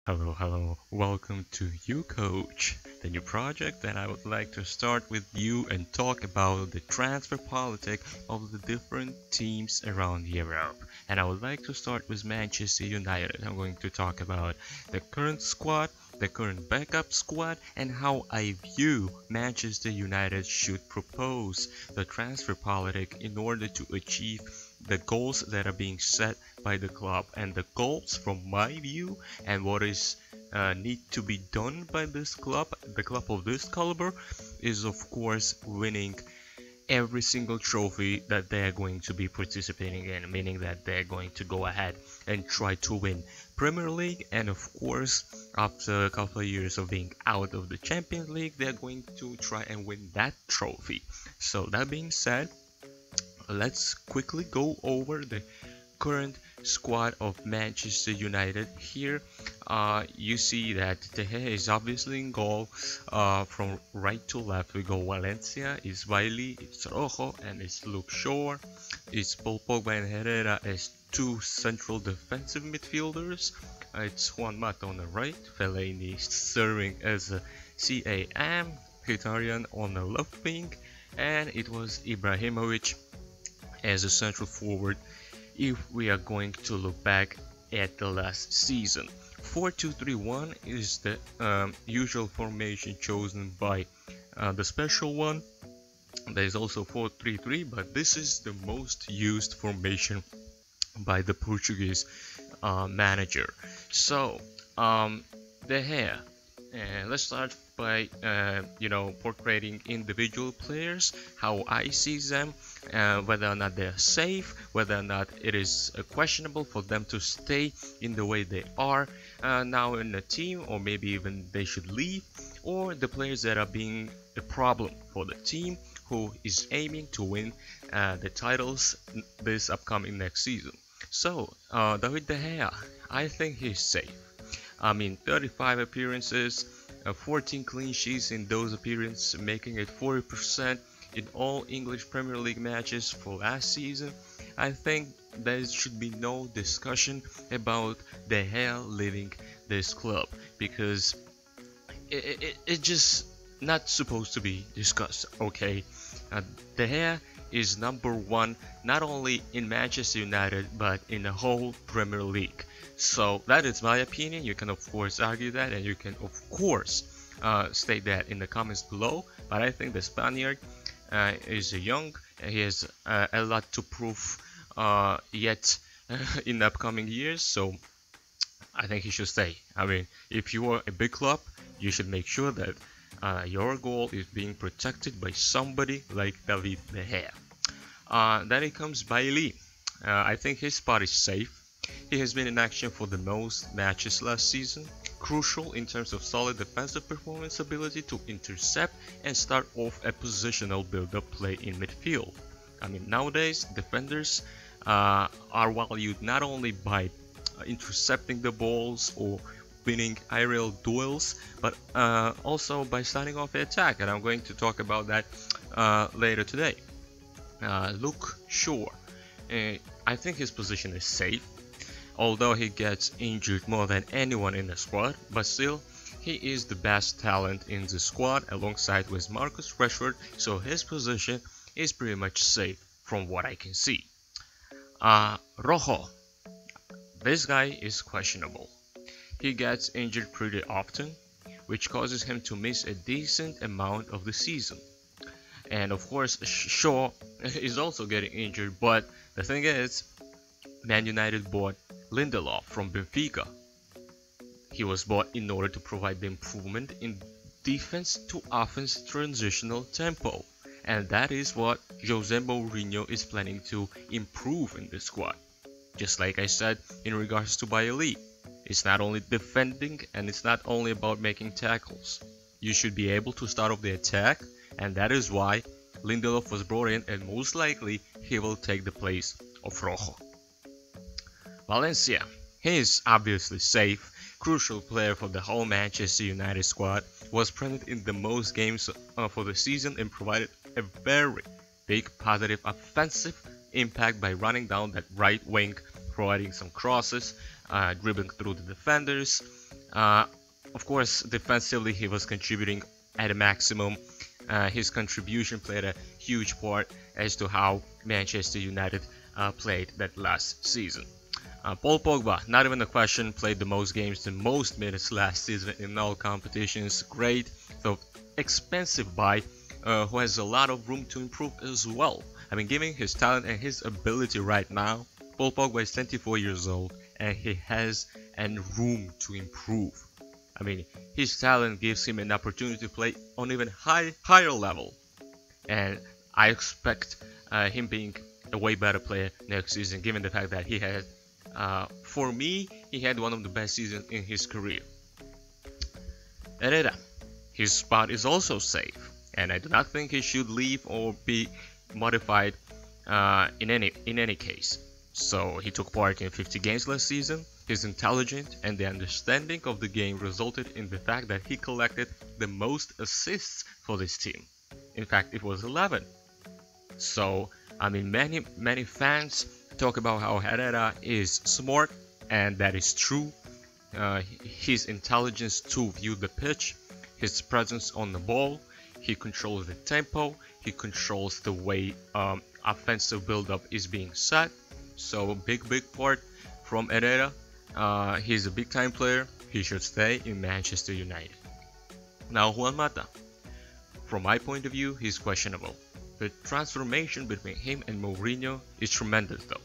Hello. Welcome to uCoach, the new project that I would like to start with you and talk about the transfer politic of the different teams around Europe. And I would like to start with Manchester United. I'm going to talk about the current squad, the current backup squad, and how I view Manchester United should propose the transfer politic in order to achieve the goals that are being set by the club. And the goals from my view and what is need to be done by this club, the club of this caliber, is of course winning every single trophy that they're going to be participating in, meaning that they're going to go ahead and try to win Premier League, and of course after a couple of years of being out of the Champions League, they're going to try and win that trophy. So that being said, let's quickly go over the current squad of Manchester United. Here you see that De Gea is obviously in goal. From right to left we go Valencia, it's Bailey, it's Rojo, and it's Luke Shaw. It's Paul Pogba and Herrera as two central defensive midfielders. It's Juan Mata on the right, Fellaini serving as a CAM, Mkhitaryan on the left wing, and it was Ibrahimovic as a central forward if we are going to look back at the last season. 4-2-3-1 is the usual formation chosen by the special one. There is also 4-3-3, but this is the most used formation by the Portuguese manager. So De Gea, let's start by portraying individual players, how I see them, whether or not they're safe, whether or not it is questionable for them to stay in the way they are now in the team, or maybe even they should leave, or the players that are being a problem for the team who is aiming to win the titles this upcoming next season. So David De Gea, I think he's safe. I mean, 35 appearances, 14 clean sheets in those appearances, making it 40% in all English Premier League matches for last season. I think there should be no discussion about De Gea leaving this club, because it's just not supposed to be discussed, okay? De Gea is number one not only in Manchester United but in the whole Premier League. So that is my opinion. You can of course argue that, and you can of course state that in the comments below. But I think the Spaniard is young, and he has a lot to prove yet in the upcoming years. So I think he should stay. I mean, if you are a big club, you should make sure that your goal is being protected by somebody like David De Gea. Then it comes Bailey. I think his spot is safe. He has been in action for the most matches last season, crucial in terms of solid defensive performance, ability to intercept and start off a positional build-up play in midfield. I mean, nowadays defenders are valued not only by intercepting the balls or winning aerial duels, but also by starting off the attack, and I'm going to talk about that later today. Luke Shaw, I think his position is safe, although he gets injured more than anyone in the squad, but still he is the best talent in the squad alongside with Marcus Rashford, so his position is pretty much safe from what I can see. Rojo, this guy is questionable. He gets injured pretty often, which causes him to miss a decent amount of the season. And of course Shaw is also getting injured, but the thing is, Man United bought Lindelof from Benfica. He was bought in order to provide the improvement in defense to offense transitional tempo, and that is what Jose Mourinho is planning to improve in the squad. Just like I said in regards to Bailey, it's not only defending and it's not only about making tackles. You should be able to start off the attack, and that is why Lindelof was brought in, and most likely he will take the place of Rojo. Valencia, he is obviously safe, crucial player for the whole Manchester United squad, was present in the most games for the season and provided a very big positive offensive impact by running down that right wing, providing some crosses, dribbling through the defenders, Uh, of course, defensively he was contributing at a maximum. His contribution played a huge part as to how Manchester United played that last season. Paul Pogba, not even a question, played the most games, the most minutes last season in all competitions. Great, so expensive buy, who has a lot of room to improve as well. I mean, given his talent and his ability right now, Paul Pogba is 24 years old and he has room to improve. I mean, his talent gives him an opportunity to play on even higher level, and I expect him being a way better player next season, given the fact that he had, for me, he had one of the best seasons in his career. Herrera, his spot is also safe, and I do not think he should leave or be modified in any case. So he took part in 50 games last season. His intelligence and the understanding of the game resulted in the fact that he collected the most assists for this team. In fact, it was 11. So, I mean, many fans talk about how Herrera is smart, and that is true. His intelligence to view the pitch, his presence on the ball, he controls the tempo, he controls the way offensive build-up is being set. So, big part from Herrera. He's a big time player. He should stay in Manchester United. Now Juan Mata. From my point of view, he's questionable. The transformation between him and Mourinho is tremendous though.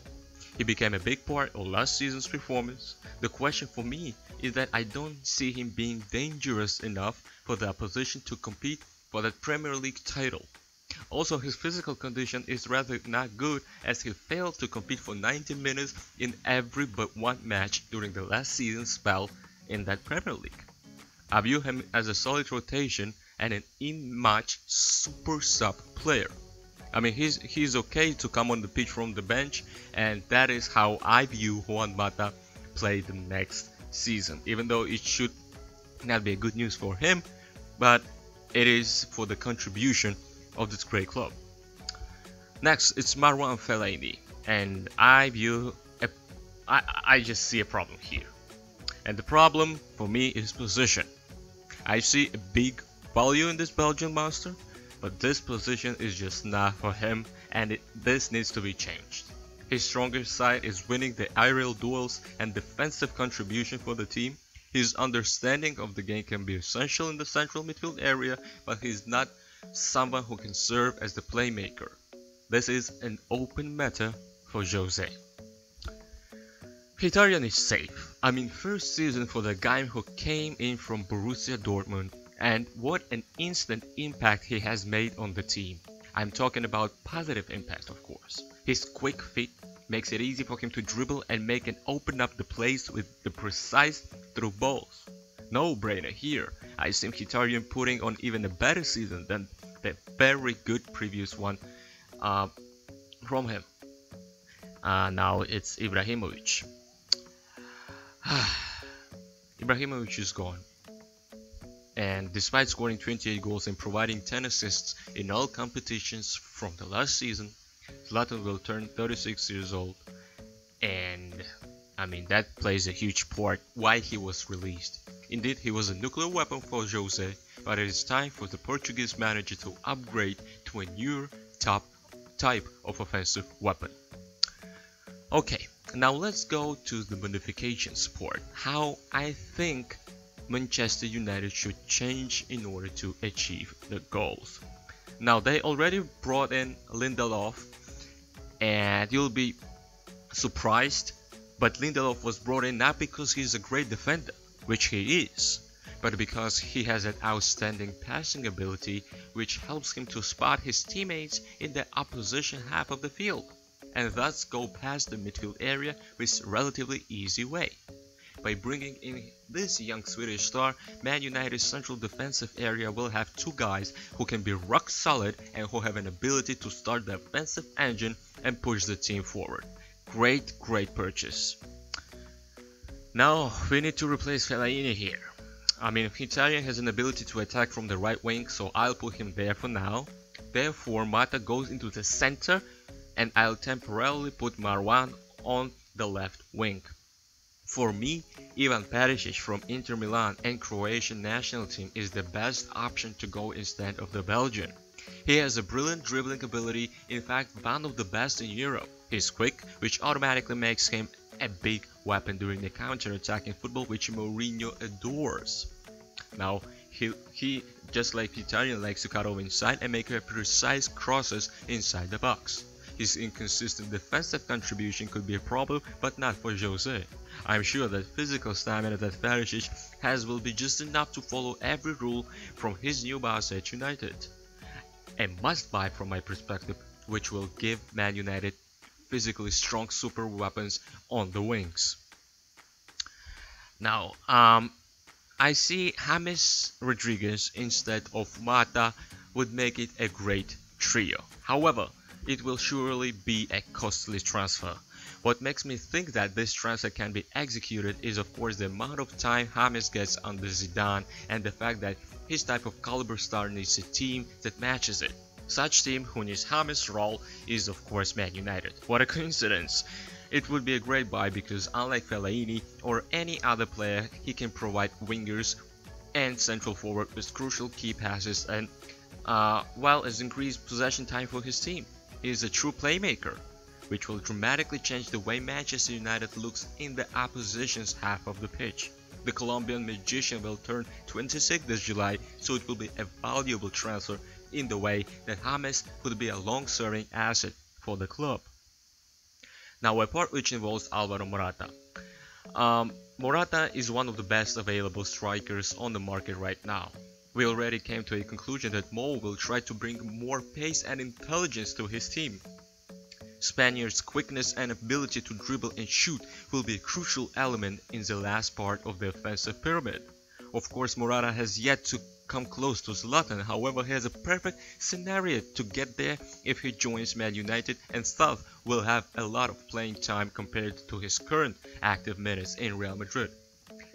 He became a big part of last season's performance. The question for me is that I don't see him being dangerous enough for the opposition to compete for that Premier League title. Also, his physical condition is rather not good, as he failed to compete for 90 minutes in every but one match during the last season's spell in that Premier League. I view him as a solid rotation and an in-match super sub player. I mean, he's okay to come on the pitch from the bench, and that is how I view Juan Mata play the next season. Even though it should not be good news for him, but it is for the contribution of this great club. Next, it's Marwan Fellaini, and I just see a problem here. And the problem for me is position. I see a big value in this Belgian monster, but this position is just not for him, and this needs to be changed. His strongest side is winning the aerial duels and defensive contribution for the team. His understanding of the game can be essential in the central midfield area, but he's not someone who can serve as the playmaker. This is an open matter for Jose. Mkhitaryan is safe. I mean, first season for the guy who came in from Borussia Dortmund, and what an instant impact he has made on the team. I'm talking about positive impact, of course. His quick feet makes it easy for him to dribble and make and open up the plays with the precise through balls. No brainer here. I see Mkhitaryan putting on even a better season than the very good previous one from him. Now it's Ibrahimovic. Ibrahimovic is gone. And despite scoring 28 goals and providing 10 assists in all competitions from the last season, Zlatan will turn 36 years old. And I mean, that plays a huge part why he was released. Indeed, he was a nuclear weapon for Jose, but it is time for the Portuguese manager to upgrade to a newer top type of offensive weapon. Okay, now let's go to the modifications part. How I think Manchester United should change in order to achieve the goals. Now they already brought in Lindelof, and you'll be surprised, but Lindelof was brought in not because he's a great defender, which he is, but because he has an outstanding passing ability which helps him to spot his teammates in the opposition half of the field, and thus go past the midfield area with a relatively easy way. By bringing in this young Swedish star, Man United's central defensive area will have two guys who can be rock solid and who have an ability to start the offensive engine and push the team forward. Great purchase. Now we need to replace Fellaini here. I mean, Mkhitaryan has an ability to attack from the right wing, so I'll put him there for now. Therefore, Mata goes into the center, and I'll temporarily put Marwan on the left wing. For me, Ivan Perisic from Inter Milan and Croatian national team is the best option to go instead of the Belgian. He has a brilliant dribbling ability, in fact one of the best in Europe. He's quick, which automatically makes him a big weapon during the counter-attacking football which Mourinho adores. Now, he just like Italian likes to cut over inside and make precise crosses inside the box. His inconsistent defensive contribution could be a problem, but not for Jose. I'm sure that physical stamina that Perisic has will be just enough to follow every rule from his new boss at United. A must-buy from my perspective, which will give Man United physically strong super weapons on the wings. Now, I see James Rodriguez instead of Mata would make it a great trio. However, it will surely be a costly transfer. What makes me think that this transfer can be executed is of course the amount of time James gets under Zidane and the fact that his type of caliber star needs a team that matches it. Such team who needs James' role is of course Man United. What a coincidence! It would be a great buy because unlike Fellaini or any other player, he can provide wingers and central forward with crucial key passes and well as increased possession time for his team. He is a true playmaker, which will dramatically change the way Manchester United looks in the opposition's half of the pitch. The Colombian magician will turn 26 this July, so it will be a valuable transfer in the way that James would be a long-serving asset for the club. Now a part which involves Alvaro Morata. Morata is one of the best available strikers on the market right now. We already came to a conclusion that Mo will try to bring more pace and intelligence to his team. Spaniard's quickness and ability to dribble and shoot will be a crucial element in the last part of the offensive pyramid. Of course, Morata has yet to come close to Zlatan, however he has a perfect scenario to get there if he joins Man United, and thus will have a lot of playing time compared to his current active minutes in Real Madrid.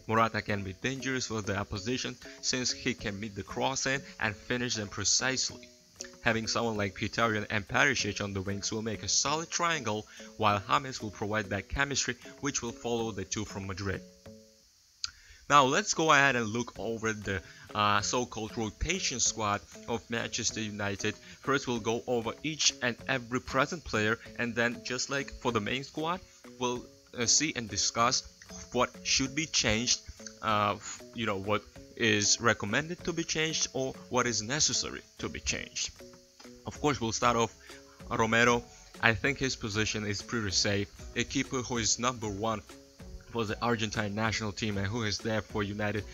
Morata can be dangerous for the opposition since he can meet the cross-end and finish them precisely. Having someone like Mkhitaryan and Perisic on the wings will make a solid triangle, while James will provide that chemistry which will follow the two from Madrid. Now let's go ahead and look over the so-called rotation squad of Manchester United. First we'll go over each and every present player, and then just like for the main squad, we'll see and discuss what should be changed, what is recommended to be changed or what is necessary to be changed. Of course, we'll start off Romero. I think his position is pretty safe. A keeper who is number one for the Argentine national team and who is there for United.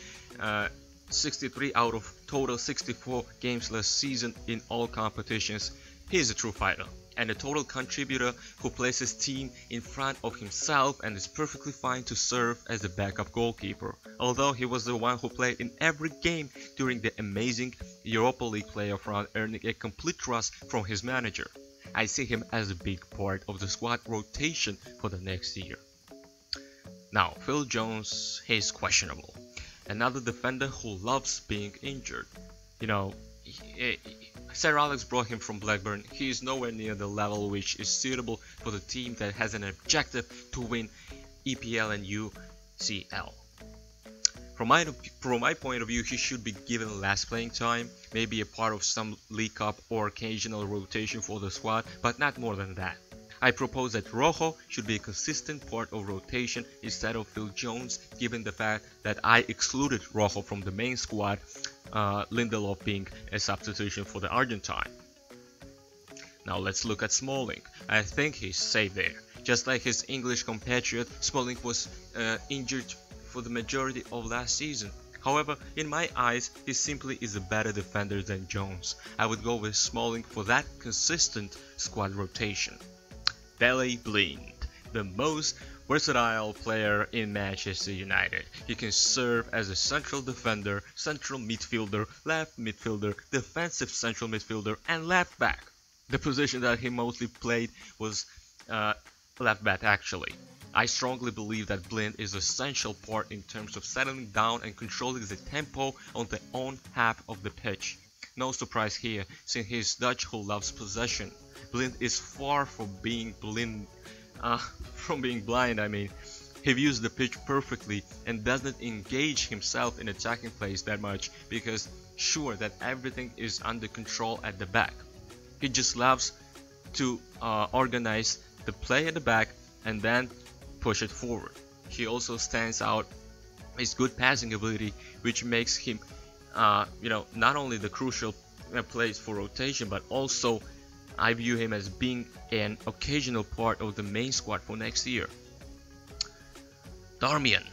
63 out of total 64 games last season in all competitions. He is a true fighter and a total contributor who places his team in front of himself and is perfectly fine to serve as a backup goalkeeper, although he was the one who played in every game during the amazing Europa League playoff round, earning a complete trust from his manager. I see him as a big part of the squad rotation for the next year. Now, Phil Jones, he's questionable. Another defender who loves being injured. Sir Alex brought him from Blackburn. He is nowhere near the level which is suitable for the team that has an objective to win EPL and UCL. From my point of view, he should be given less playing time, maybe a part of some League Cup or occasional rotation for the squad, but not more than that. I propose that Rojo should be a consistent part of rotation instead of Phil Jones, given the fact that I excluded Rojo from the main squad, Lindelof being a substitution for the Argentine. Now let's look at Smalling. I think he's safe there. Just like his English compatriot, Smalling was injured for the majority of last season. However, in my eyes, he simply is a better defender than Jones. I would go with Smalling for that consistent squad rotation. Daley Blind, the most versatile player in Manchester United. He can serve as a central defender, central midfielder, left midfielder, defensive central midfielder, and left back. The position that he mostly played was left back actually. I strongly believe that Blind is an essential part in terms of settling down and controlling the tempo on the own half of the pitch. No surprise here, since he is Dutch who loves possession. Blind is far from being blind. He views the pitch perfectly and doesn't engage himself in attacking plays that much because sure that everything is under control at the back. He just loves to organize the play at the back and then push it forward. He also stands out his good passing ability, which makes him not only the crucial plays for rotation, but also I view him as being an occasional part of the main squad for next year. Darmian,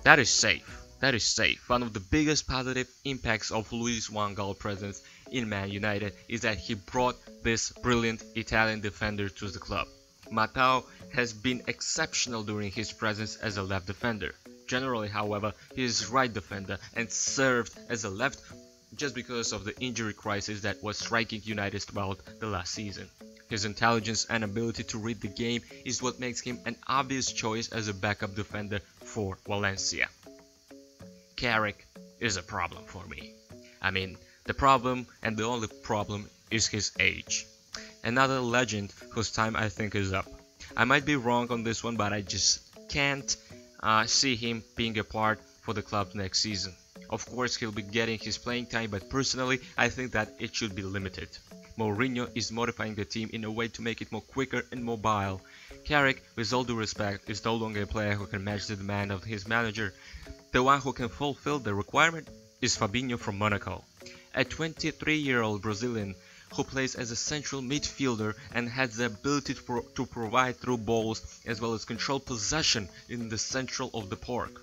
that is safe. That is safe. One of the biggest positive impacts of Luis van Gaal's presence in Man United is that he brought this brilliant Italian defender to the club. Matao has been exceptional during his presence as a left defender. Generally, however, he is right defender and served as a left just because of the injury crisis that was striking United throughout the last season. His intelligence and ability to read the game is what makes him an obvious choice as a backup defender for Valencia. Carrick is a problem for me. I mean, the problem and the only problem is his age. Another legend whose time I think is up. I might be wrong on this one, but I just can't see him being a part for the club next season. Of course, he'll be getting his playing time, but personally, I think that it should be limited. Mourinho is modifying the team in a way to make it more quicker and mobile. Carrick, with all due respect, is no longer a player who can match the demand of his manager. The one who can fulfill the requirement is Fabinho from Monaco, a 23-year-old Brazilian who plays as a central midfielder and has the ability to provide through balls as well as control possession in the central of the park.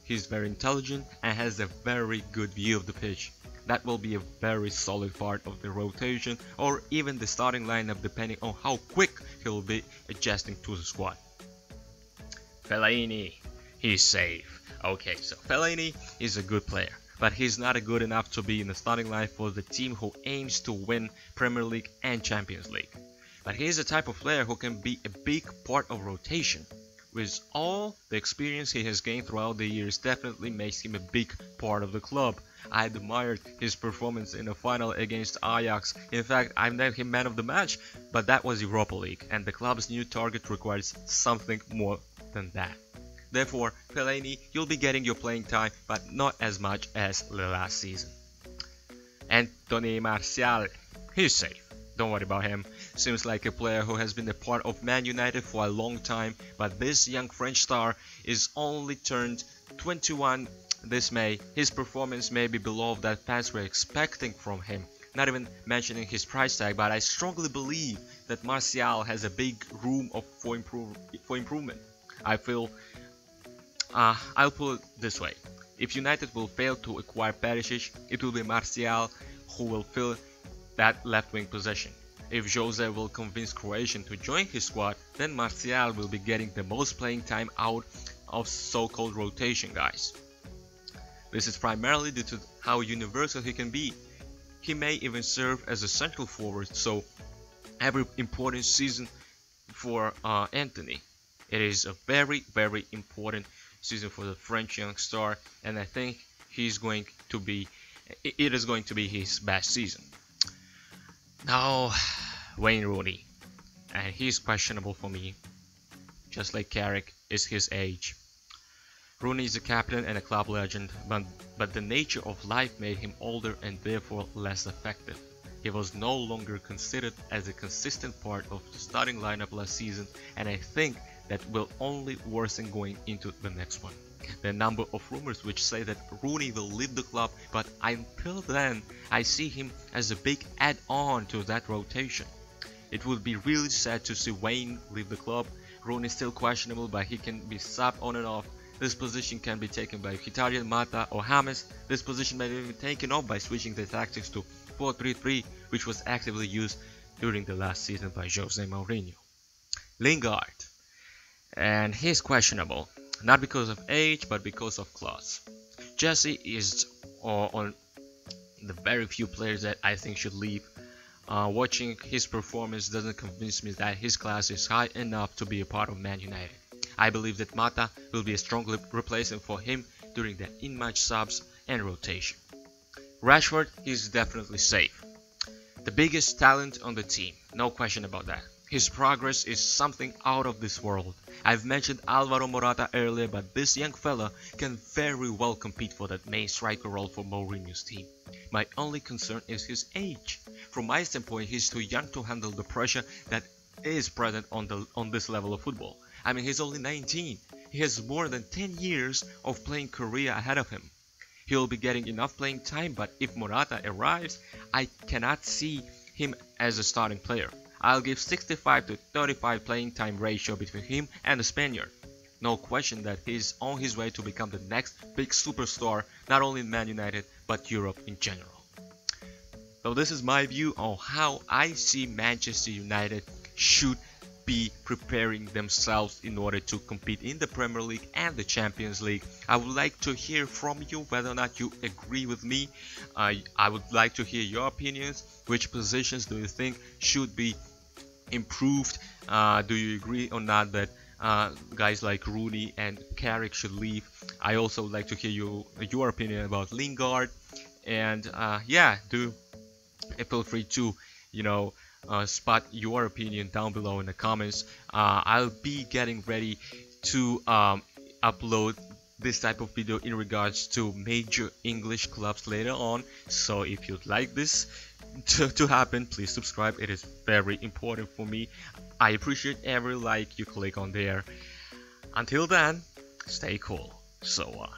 He's very intelligent and has a very good view of the pitch. That will be a very solid part of the rotation or even the starting lineup depending on how quick he'll be adjusting to the squad. Fellaini, he's safe. Okay, so Fellaini is a good player, but he's not good enough to be in the starting line for the team who aims to win Premier League and Champions League. But he is the type of player who can be a big part of rotation. With all the experience he has gained throughout the years, definitely makes him a big part of the club. I admired his performance in the final against Ajax. In fact, I named him man of the match, but that was Europa League, and the club's new target requires something more than that. Therefore, Fellaini, you'll be getting your playing time, but not as much as the last season. Anthony Martial, he's safe. Don't worry about him. Seems like a player who has been a part of Man United for a long time, but this young French star is only turned 21 this May. His performance may be below that fans were expecting from him, not even mentioning his price tag, but I strongly believe that Martial has a big room for improvement. I feel, I'll put it this way, if United will fail to acquire Perisic, it will be Martial who will fill that left wing position. If Jose will convince Croatian to join his squad, then Martial will be getting the most playing time out of so-called rotation guys. This is primarily due to how universal he can be. He may even serve as a central forward, so every important season for Anthony. It is a very, very important season for the French young star, and I think it is going to be his best season. Now, Wayne Rooney, and he's questionable for me, just like Carrick is his age. Rooney is a captain and a club legend, but the nature of life made him older and therefore less effective. He was no longer considered as a consistent part of the starting lineup last season, and I think that will only worsen going into the next one. There are a number of rumors which say that Rooney will leave the club, but until then, I see him as a big add-on to that rotation. It would be really sad to see Wayne leave the club. Rooney is still questionable, but he can be subbed on and off. This position can be taken by Mkhitaryan, Mata or James. This position may be even taken off by switching the tactics to 4-3-3, which was actively used during the last season by Jose Mourinho. Lingard, and he's questionable. Not because of age, but because of class. Jesse is on the very few players that I think should leave. Watching his performance doesn't convince me that his class is high enough to be a part of Man United. I believe that Mata will be a strong replacement for him during the in-match subs and rotation. Rashford is definitely safe. The biggest talent on the team, no question about that. His progress is something out of this world. I've mentioned Alvaro Morata earlier, but this young fella can very well compete for that main striker role for Mourinho's team. My only concern is his age. From my standpoint, he's too young to handle the pressure that is present on this level of football. I mean, he's only 19. He has more than 10 years of playing career ahead of him. He'll be getting enough playing time, but if Morata arrives, I cannot see him as a starting player. I'll give 65 to 35 playing time ratio between him and the Spaniard. No question that he's on his way to become the next big superstar, not only in Man United, but Europe in general. So this is my view on how I see Manchester United should be preparing themselves in order to compete in the Premier League and the Champions League. I would like to hear from you whether or not you agree with me. I would like to hear your opinions. Which positions do you think should be improved? Do you agree or not that guys like Rooney and Carrick should leave? I also would like to hear your opinion about Lingard. And yeah, feel free to spot your opinion down below in the comments. I'll be getting ready to upload this type of video in regards to major English clubs later on. So if you'd like this to happen, please subscribe. It is very important for me. I appreciate every like you click on there. Until then, stay cool. So on.